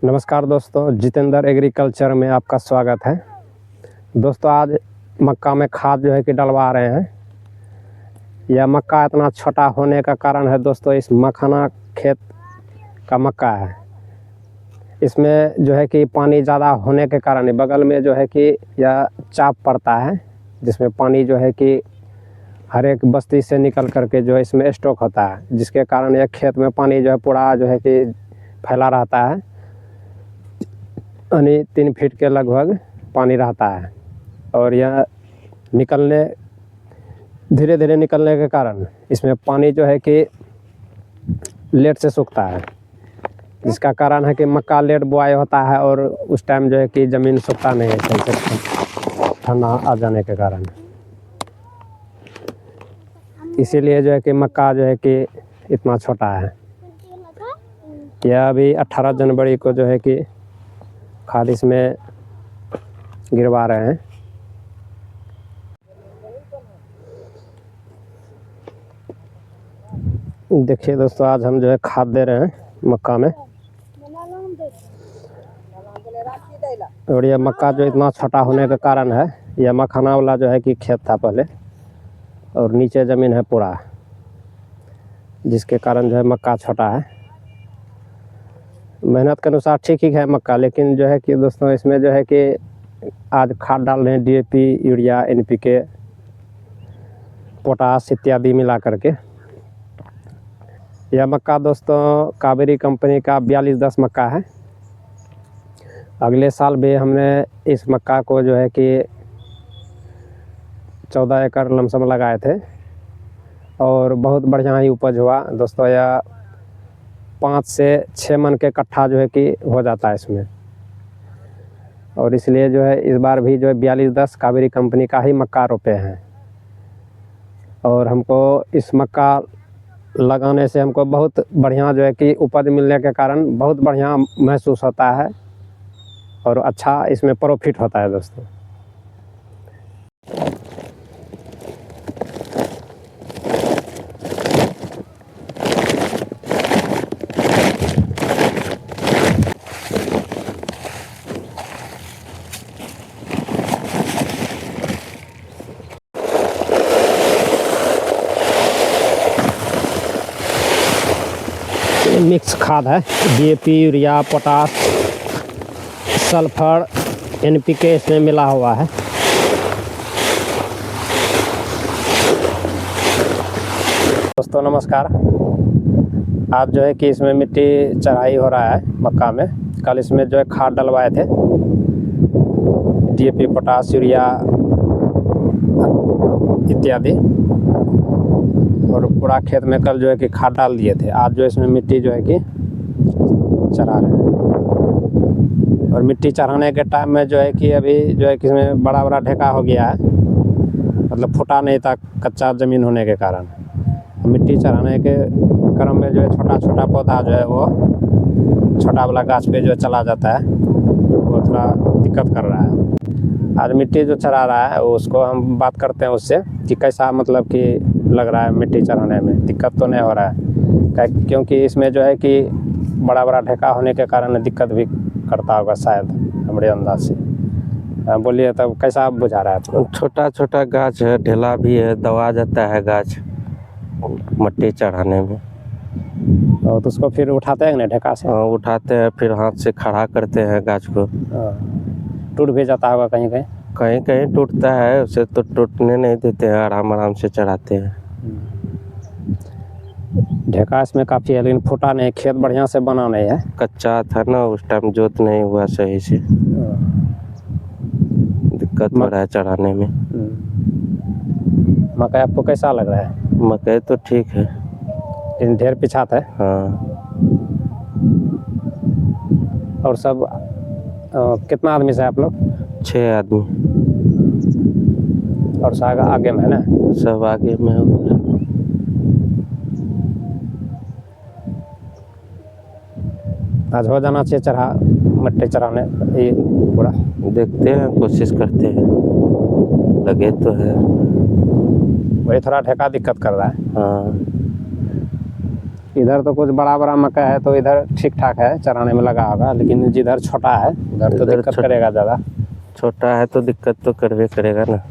नमस्कार दोस्तों, जितेंद्र एग्रीकल्चर में आपका स्वागत है। दोस्तों आज मक्का में खाद जो है कि डलवा रहे हैं। यह मक्का इतना छोटा होने का कारण है दोस्तों, इस मखाना खेत का मक्का है। इसमें जो है कि पानी ज़्यादा होने के कारण बगल में जो है कि यह चाप पड़ता है, जिसमें पानी जो है कि हर एक बस्ती से निकल करके जो है इसमें स्टॉक होता है, जिसके कारण यह खेत में पानी जो है पूरा जो है कि फैला रहता है। यानी 3 फीट के लगभग पानी रहता है और यह धीरे धीरे निकलने के कारण इसमें पानी जो है कि लेट से सूखता है, जिसका कारण है कि मक्का लेट बुआई होता है और उस टाइम जो है कि ज़मीन सूखता नहीं है सही से, ठंडा आ जाने के कारण। इसीलिए जो है कि मक्का जो है कि इतना छोटा है। यह अभी 18 जनवरी को जो है कि खाद इसमें गिरवा रहे हैं। देखिए दोस्तों, आज हम जो है खाद दे रहे हैं मक्का में। और यह मक्का जो इतना छोटा होने के कारण है, यह मखाना वाला जो है कि खेत था पहले और नीचे ज़मीन है पूरा, जिसके कारण जो है मक्का छोटा है। मेहनत के अनुसार ठीक ही है मक्का, लेकिन जो है कि दोस्तों इसमें जो है कि आज खाद डाल रहे हैं DAP, यूरिया, NPK, पोटास इत्यादि मिला करके। यह मक्का दोस्तों कावेरी कंपनी का 4210 मक्का है। अगले साल भी हमने इस मक्का को जो है कि 14 एकड़ लमसम लगाए थे और बहुत बढ़िया ही उपज हुआ दोस्तों। यह 5 से 6 मन के कट्ठा जो है कि हो जाता है इसमें। और इसलिए जो है इस बार भी जो है 4210 कावेरी कंपनी का ही मक्का रोपे हैं। और हमको इस मक्का लगाने से हमको बहुत बढ़िया जो है कि उपज मिलने के कारण बहुत बढ़िया महसूस होता है और अच्छा इसमें प्रॉफिट होता है दोस्तों। मिक्स खाद है, DAP, urea, potash, sulphur, NPK इसमें मिला हुआ है। दोस्तों नमस्कार। आज जो है कि इसमें मिट्टी चढ़ाई हो रहा है मक्का में। कल इसमें जो है खाद डलवाए थे, DAP, पोटास, यूरिया इत्यादि, और पूरा खेत में कल जो है कि खाद डाल दिए थे। आज जो इसमें मिट्टी जो है कि चढ़ा रहे हैं। और मिट्टी चढ़ाने के टाइम में जो है कि अभी जो है कि इसमें बड़ा बड़ा ढेका हो गया है, मतलब फूटा नहीं था कच्चा ज़मीन होने के कारण। मिट्टी चढ़ाने के क्रम में जो है छोटा छोटा पौधा जो है वो छोटा वाला गाछ पे जो चला जाता है, वो थोड़ा दिक्कत कर रहा है। आज मिट्टी जो चढ़ा रहा है उसको हम बात करते हैं उससे कि कैसा मतलब कि लग रहा है मिट्टी चढ़ाने में, दिक्कत तो नहीं हो रहा है। क्योंकि इसमें जो है कि बड़ा बड़ा ढेका होने के कारण दिक्कत भी करता होगा शायद, हमारे अंदाज से। बोलिए तब कैसा बुझा रहा है आपको? छोटा छोटा गाछ है, ढेला भी है, दबा जाता है गाछ मिट्टी चढ़ाने में। और तो उसको फिर उठाते हैं ना ढेका से? उठाते हैं, फिर हाथ से खड़ा करते हैं गाछ को। टूट भी जाता होगा कहीं कहीं? कहीं कहीं टूटता है, उसे तो टूटने नहीं देते हैं, आराम आराम से चढ़ाते हैं। ढेका इसमें काफ़ी है, लेकिन फूटा नहीं, खेत बढ़िया से बना नहीं है। कच्चा था ना उस टाइम, जोत नहीं हुआ सही से, दिक्कत हो रहा है चढ़ाने में। मकई आपको कैसा लग रहा है? मकई तो ठीक है, लेकिन ढेर पिछात है। हाँ। और सब कितना आदमी से आप लोग? 6 आदमी। और सब आगे में है ना? सब आगे में है। आज हो जाना चाहिए चढ़ा मिट्टी चढ़ाने ये पूरा। देखते हैं, कोशिश करते हैं, लगे तो है। वही थोड़ा ढेका दिक्कत कर रहा है। हाँ। इधर तो कुछ बड़ा बड़ा मक्का है तो इधर ठीक ठाक है, चराने में लगा होगा, लेकिन जिधर छोटा है उधर तो इधर दिक्कत करेगा ज़्यादा। छोटा है तो दिक्कत तो करवे करेगा ना।